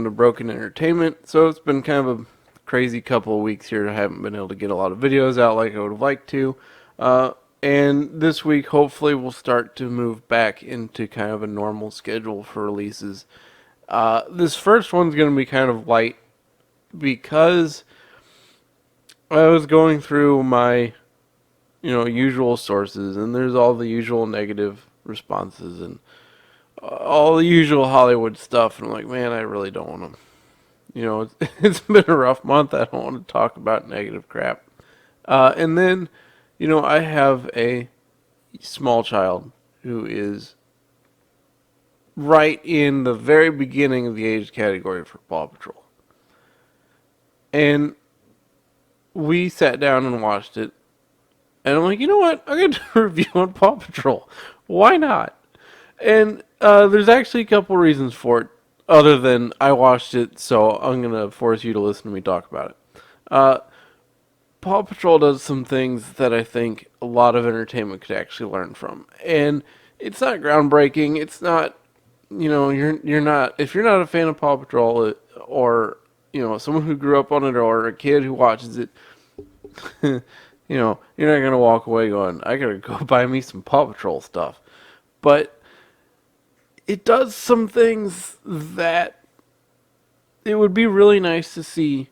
into Broken Entertainment. So it's been kind of a crazy couple of weeks here. I haven't been able to get a lot of videos out like I would have liked to. And this week, hopefully, we'll start to move back into kind of a normal schedule for releases. This first one's going to be kind of light because I was going through my, usual sources, and there's all the usual negative responses and all the usual Hollywood stuff. And I'm like, man, I really don't want to. It's been a rough month. I don't want to talk about negative crap. And then, I have a small child who is right in the very beginning of the age category for Paw Patrol. And we sat down and watched it. And I'm like, you know what? I'm going to do a review on Paw Patrol. Why not? And there's actually a couple reasons for it, other than I watched it, so I'm going to force you to listen to me talk about it. Paw Patrol does some things that I think a lot of entertainment could actually learn from. And it's not groundbreaking. It's not, you're not, if you're not a fan of Paw Patrol or, someone who grew up on it or a kid who watches it, you're not going to walk away going, I got to go buy me some Paw Patrol stuff. But it does some things that it would be really nice to see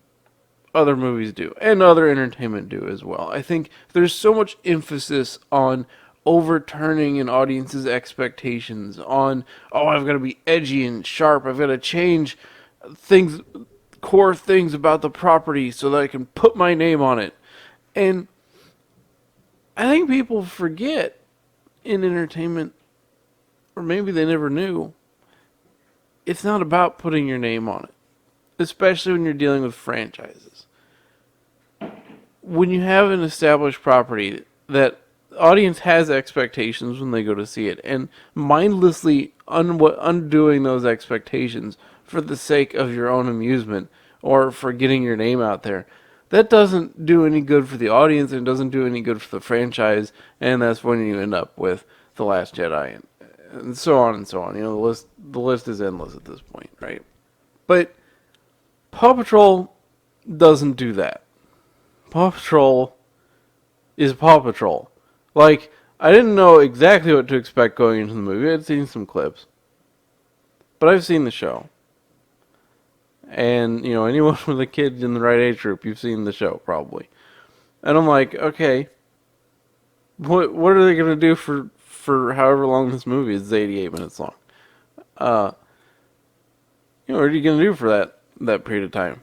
other movies do and other entertainment do as well. I think there's so much emphasis on overturning an audience's expectations on, I've got to be edgy and sharp. I've got to change core things about the property so that I can put my name on it. And I think people forget in entertainment, or maybe they never knew, it's not about putting your name on it, especially when you're dealing with franchises. When you have an established property that the audience has expectations when they go to see it, and mindlessly undoing those expectations for the sake of your own amusement or for getting your name out there, that doesn't do any good for the audience and doesn't do any good for the franchise, and that's when you end up with The Last Jedi and so on and so on. The list is endless at this point, right? But Paw Patrol doesn't do that. Paw Patrol is Paw Patrol. Like, I didn't know exactly what to expect going into the movie. I'd seen some clips. But I've seen the show. And, anyone with a kid in the right age group, you've seen the show, probably. And I'm like, okay, what are they going to do for however long this movie is? It's 88 minutes long. What are you going to do for that period of time?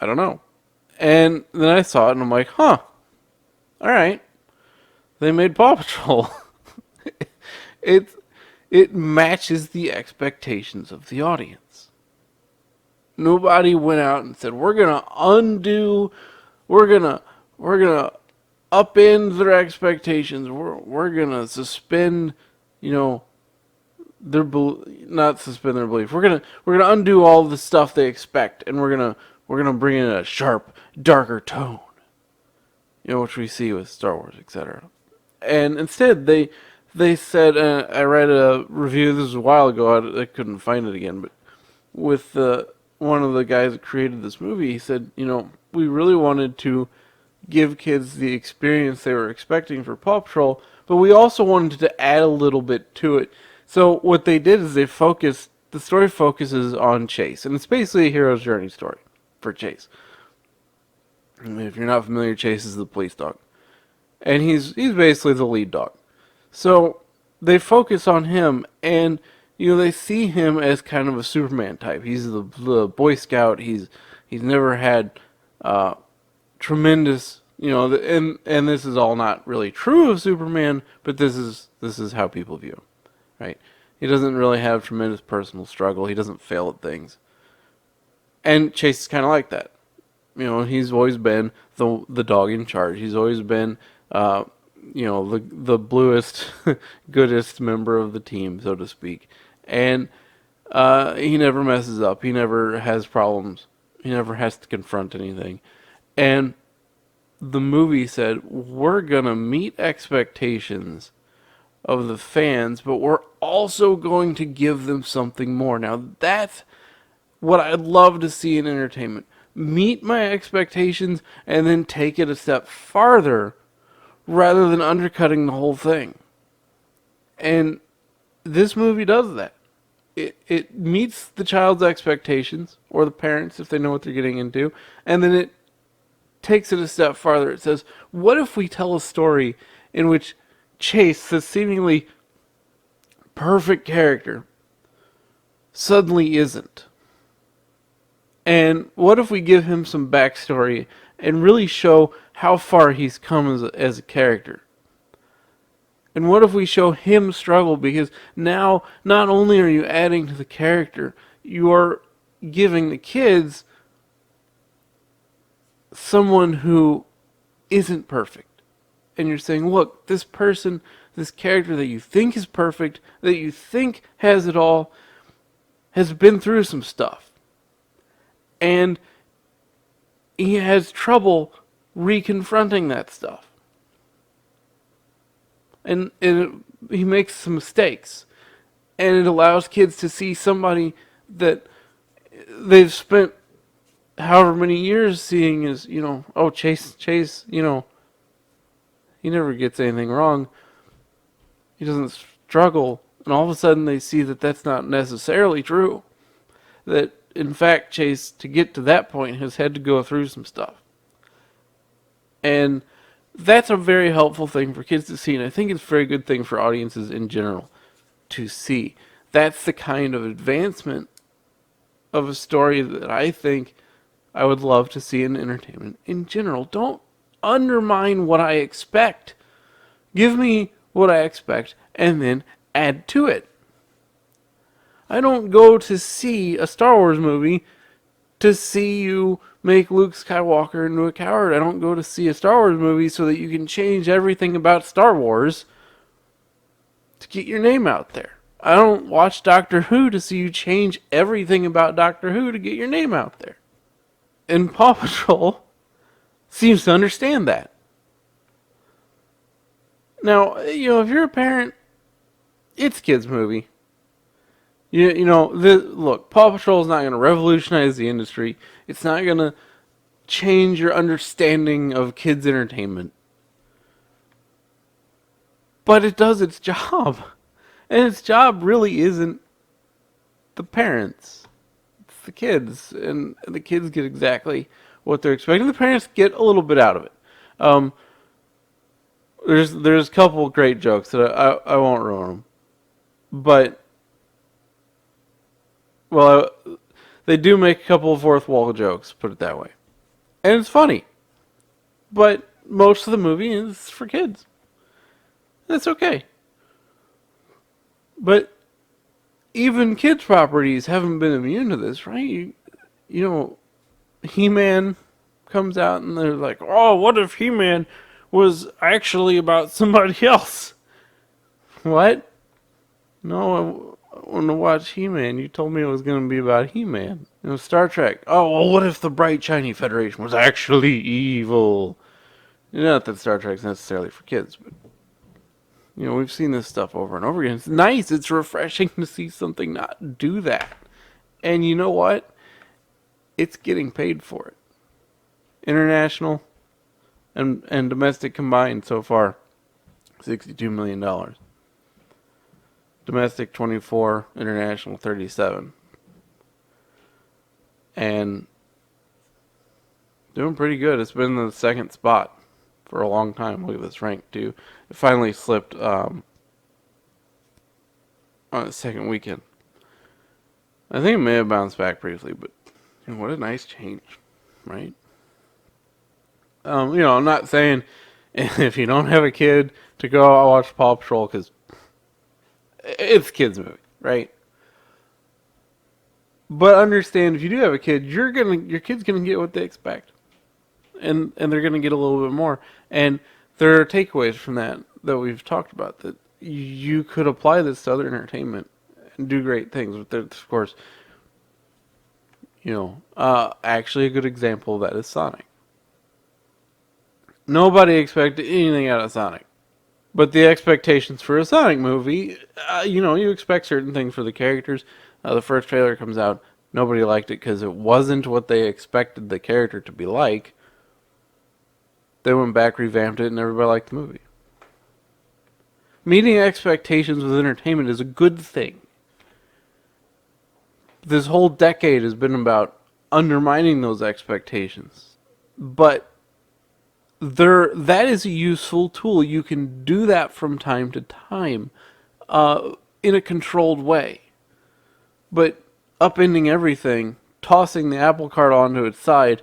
I don't know. And then I saw it and I'm like, huh, alright. They made Paw Patrol. It matches the expectations of the audience. Nobody went out and said, we're gonna upend their expectations. We're gonna suspend, not suspend their belief. We're gonna undo all the stuff they expect, and we're gonna bring in a sharp, darker tone, which we see with Star Wars, etc. And instead, they said, I read a review. This was a while ago. I couldn't find it again, but with one of the guys that created this movie, he said, we really wanted to give kids the experience they were expecting for Paw Patrol, but we also wanted to add a little bit to it. So what they did is the story focuses on Chase, and it's basically a hero's journey story for Chase. I mean, if you're not familiar, Chase is the police dog, and he's basically the lead dog. So they focus on him, and they see him as kind of a Superman type. He's the Boy Scout. He's never had tremendous, and this is all not really true of Superman, but this is how people view him, right? He doesn't really have tremendous personal struggle. He doesn't fail at things, and Chase is kind of like that. He's always been the dog in charge. He's always been the bluest, goodest member of the team, so to speak, and he never messes up. He never has problems. He never has to confront anything. And the movie said, we're going to meet expectations of the fans, but we're also going to give them something more. Now, that's what I'd love to see in entertainment. Meet my expectations and then take it a step farther rather than undercutting the whole thing. And this movie does that. It meets the child's expectations, or the parents if they know what they're getting into, and then it takes it a step farther. It says, what if we tell a story in which Chase, the seemingly perfect character, suddenly isn't? And what if we give him some backstory and really show how far he's come as a character? And what if we show him struggle? Because now, not only are you adding to the character, you are giving the kids someone who isn't perfect. And you're saying, look, this person, this character that you think is perfect, that you think has it all, has been through some stuff. And he has trouble reconfronting that stuff. And he makes some mistakes. And it allows kids to see somebody that they've spent however many years seeing as, oh, Chase, he never gets anything wrong. He doesn't struggle. And all of a sudden they see that that's not necessarily true. That, in fact, Chase, to get to that point, has had to go through some stuff. And that's a very helpful thing for kids to see. And I think it's a very good thing for audiences in general to see. That's the kind of advancement of a story that I think I would love to see in entertainment in general. Don't undermine what I expect. Give me what I expect and then add to it. I don't go to see a Star Wars movie to see you make Luke Skywalker into a coward. I don't go to see a Star Wars movie so that you can change everything about Star Wars to get your name out there. I don't watch Doctor Who to see you change everything about Doctor Who to get your name out there. And Paw Patrol seems to understand that. Now, if you're a parent, it's a kids' movie. Look, Paw Patrol is not going to revolutionize the industry. It's not going to change your understanding of kids' entertainment. But it does its job. And its job really isn't the parents. It's the kids. And the kids get exactly what they're expecting. The parents get a little bit out of it. There's a couple great jokes that I won't ruin them. But they do make a couple of fourth wall jokes, put it that way. And it's funny. But most of the movie is for kids. That's okay. But even kids' properties haven't been immune to this, right? He-Man comes out and they're like, oh, what if He-Man was actually about somebody else? What? No, I want to watch He-Man. You told me it was going to be about He-Man. Star Trek. Oh, well, what if the Bright Shiny Federation was actually evil? Not that Star Trek's necessarily for kids, but we've seen this stuff over and over again. It's nice. It's refreshing to see something not do that. And you know what? It's getting paid for it. International and domestic combined so far, $62 million. Domestic 24, international 37. And doing pretty good. It's been in the second spot for a long time. Look at this rank too. It finally slipped on the second weekend. I think it may have bounced back briefly, but what a nice change, right? I'm not saying if you don't have a kid to go out watch Paw Patrol because it's a kids' movie, right? But understand if you do have a kid, your kid's gonna get what they expect, and they're gonna get a little bit more. And there are takeaways from that we've talked about that you could apply this to other entertainment and do great things. But there's, of course, actually a good example of that is Sonic. Nobody expected anything out of Sonic. But the expectations for a Sonic movie, you expect certain things for the characters. The first trailer comes out, Nobody liked it because it wasn't what they expected the character to be like. They went back, revamped it, and everybody liked the movie. Meeting expectations with entertainment is a good thing. This whole decade has been about undermining those expectations. But that is a useful tool. You can do that from time to time in a controlled way. But upending everything, tossing the apple cart onto its side,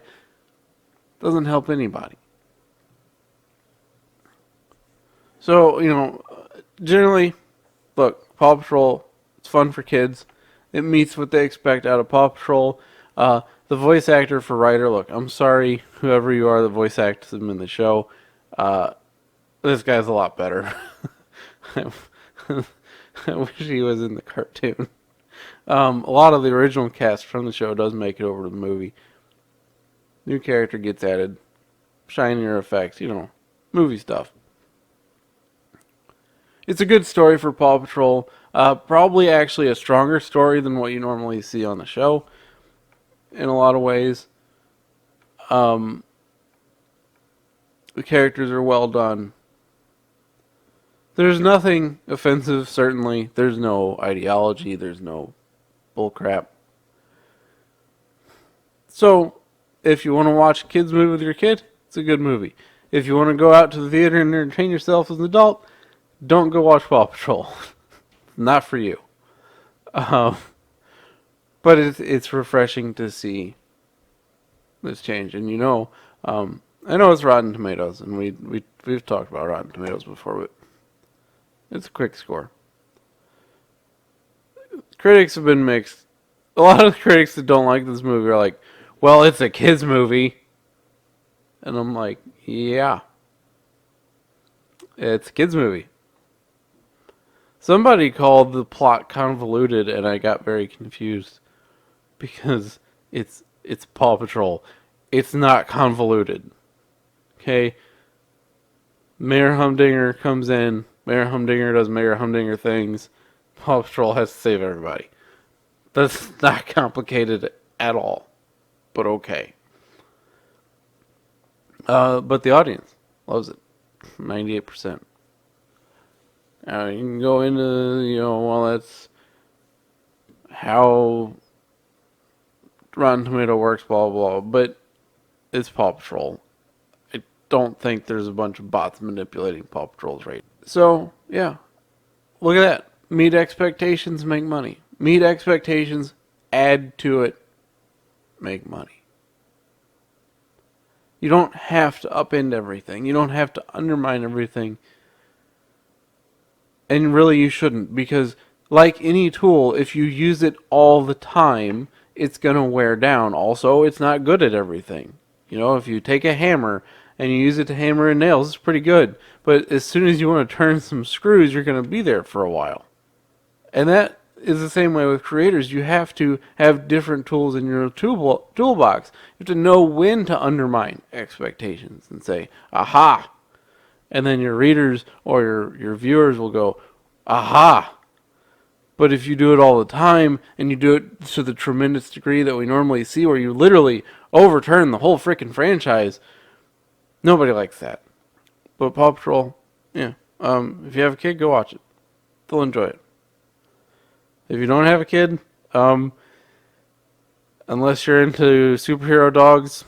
doesn't help anybody. So, generally, look, Paw Patrol, it's fun for kids. It meets what they expect out of Paw Patrol. The voice actor for Ryder, look, I'm sorry, whoever you are that voice acts him in the show. This guy's a lot better. I wish he was in the cartoon. A lot of the original cast from the show does make it over to the movie. New character gets added. Shinier effects, movie stuff. It's a good story for Paw Patrol. Probably actually a stronger story than what you normally see on the show. In a lot of ways. The characters are well done. There's nothing offensive, certainly. There's no ideology. There's no bullcrap. So, if you want to watch a kids movie with your kid, it's a good movie. If you want to go out to the theater and entertain yourself as an adult, don't go watch Paw Patrol. Not for you. But it's refreshing to see this change. And I know it's Rotten Tomatoes, and we've talked about Rotten Tomatoes before, but it's a quick score. Critics have been mixed. A lot of the critics that don't like this movie are like, well, it's a kids movie. And I'm like, yeah. It's a kids movie. Somebody called the plot convoluted, and I got very confused because it's Paw Patrol. It's not convoluted. Okay? Mayor Humdinger comes in. Mayor Humdinger does Mayor Humdinger things. Paw Patrol has to save everybody. That's not complicated at all. But okay. But the audience loves it. 98%. You can go into, well, that's how Rotten Tomato works, blah, blah, blah. But it's Paw Patrol. I don't think there's a bunch of bots manipulating Paw Patrol's rate. So, yeah. Look at that. Meet expectations, make money. Meet expectations, add to it, make money. You don't have to upend everything. You don't have to undermine everything. And really you shouldn't, because like any tool, if you use it all the time, it's going to wear down. Also, it's not good at everything. If you take a hammer and you use it to hammer in nails, it's pretty good. But as soon as you want to turn some screws, you're going to be there for a while. And that is the same way with creators. You have to have different tools in your toolbox. You have to know when to undermine expectations and say, aha! And then your readers or your viewers will go, aha! But if you do it all the time, and you do it to the tremendous degree that we normally see, where you literally overturn the whole freaking franchise, nobody likes that. But Paw Patrol, yeah. If you have a kid, go watch it. They'll enjoy it. If you don't have a kid, unless you're into superhero dogs,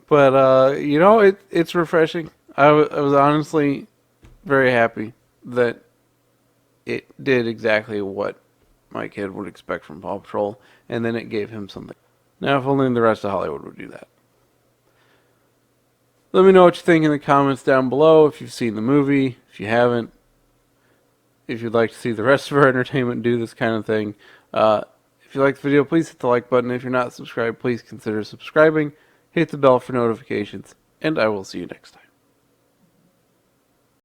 But, it's refreshing. I was honestly very happy that it did exactly what my kid would expect from Paw Patrol, and then it gave him something. Now, if only the rest of Hollywood would do that. Let me know what you think in the comments down below, if you've seen the movie, if you haven't, if you'd like to see the rest of our entertainment do this kind of thing. If you like the video, please hit the like button. If you're not subscribed, please consider subscribing. Hit the bell for notifications, and I will see you next time.